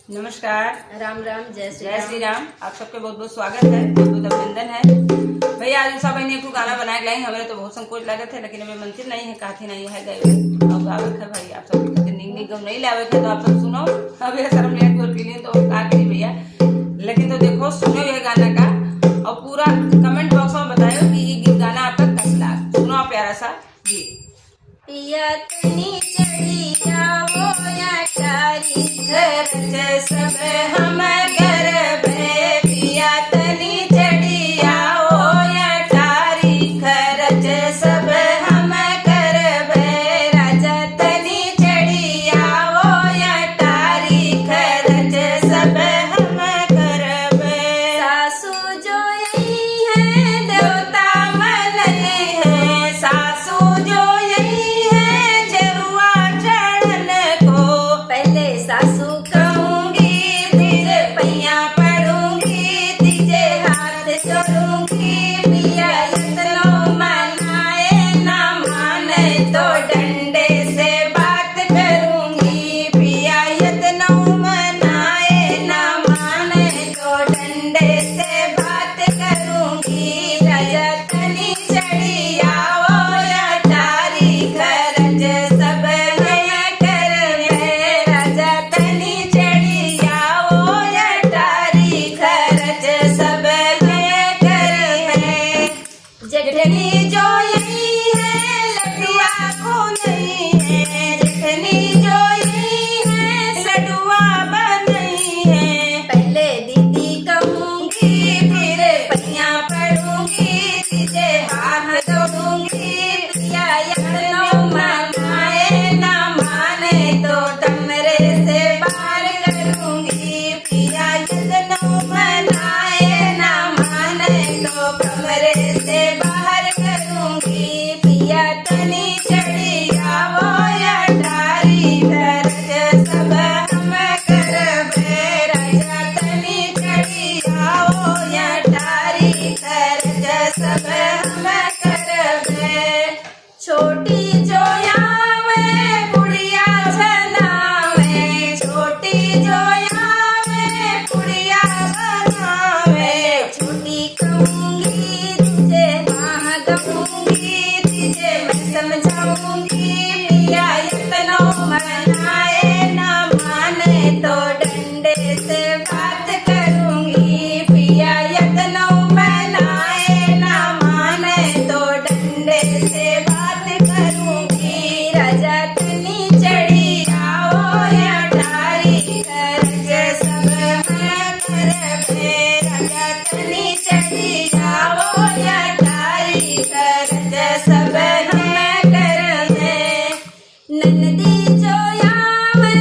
नमस्कार। राम राम। जय श्री राम। आप सबके बहुत बहुत स्वागत है, बहुत बहुत अभिनंदन है। भैया आज उषा बहनी को गाना बना के लाई, हमें तो बहुत संकोच लगे थे, लेकिन हमें मंदिर नहीं है, काथी नहीं है गए अब गावे है भाई। आप सबके खातिर निंग गम नहीं लावे थे, तो आप सब सुनो। अब ये शर्म ले गोर के लिए तो का करी भैया, लेकिन तो देखो सुनो ये गाना का और पूरा कमेंट बॉक्स में बताओ कि ये गीत गाना आपका कैसा लगा। सुनो प्यारा सा गीत। पिया तनी चढ़िया वो या टारी घर सब हम घर भे। पिया तनी चढ़िया वो या टारी खरच सब हम कर भे। राजा तनी चढ़िया वो या टारी खरच सब हम कर भे। सासू जो यही है देवता मन है, सासू जो सासू कहूंगी तुझे पैया पढ़ूंगी, तुझे हाथ जोड़ूंगी। पिया यतनो मनाए ना माने तो डंडे से बात करूंगी। पिया यतनो मनाए ना माने तो डंडे से बात करूंगी। राजा तनी चढ़िया वो या टारी खरच सब जेठनी जो यही है लडुआ को नहीं है। जेठनी जो यही है लडुआ बनी है। पहले दीदी कहूंगी फिर पैया पढ़ूंगी, तुझे हाथ जोड़ूंगी। पिया यतनो मनाए ना माने तो कमरे से बाहर करूंगी। पिया यतनो मनाए ना माने तो कमरे से पिया तनी चढ़िया वो या टारी खरच सब हम कर भे। राजा तनी चढ़िया वो या टारी खरच सब हम कर भे। छोटी जो यावे बुढ़िया बनावे, छोटी जो यावे बुढ़िया बनावे। छोटी कहूंगी तुझे वहाँ कहूंगी, तुझे मैं समझाऊंगी। पिया यतनो मनाए ना माने तो डंडे से बात करूंगी। पिया यतनो मनाए ना माने तो डंडे से बात करूंगी। राजा तनी चढ़िया वो या टारी खरच सब हम कर भे। राजा तनी चढ़िया वो या टारी खरच सब हम कर भे। नंदी जो यावे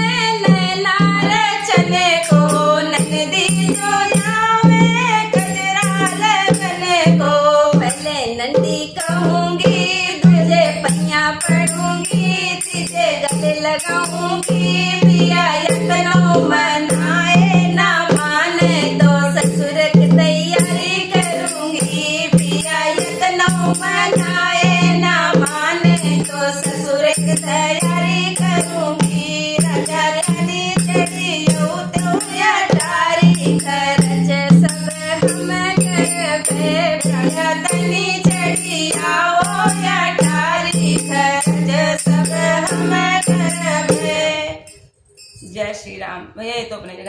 नैना रचने को, नंदी जो यावे कजरा लगने को। पहले नंदी कहूंगी तुझे पैया पढ़ूंगी, तुझे गले लगाऊंगी। पिया यतनो मनाए ना माने तो ससुर की तैयारी करूंगी। पिया यतनो मनाए ना माने तो ससुर की तैयारी करूंगी। राजा तनी चढ़ियो तो या टारी खरच सब हम कर भे। राजा तनी चढ़िया वो या टारी खरच सब हम कर भे। जय श्री राम। भैया ये तो अपने जगह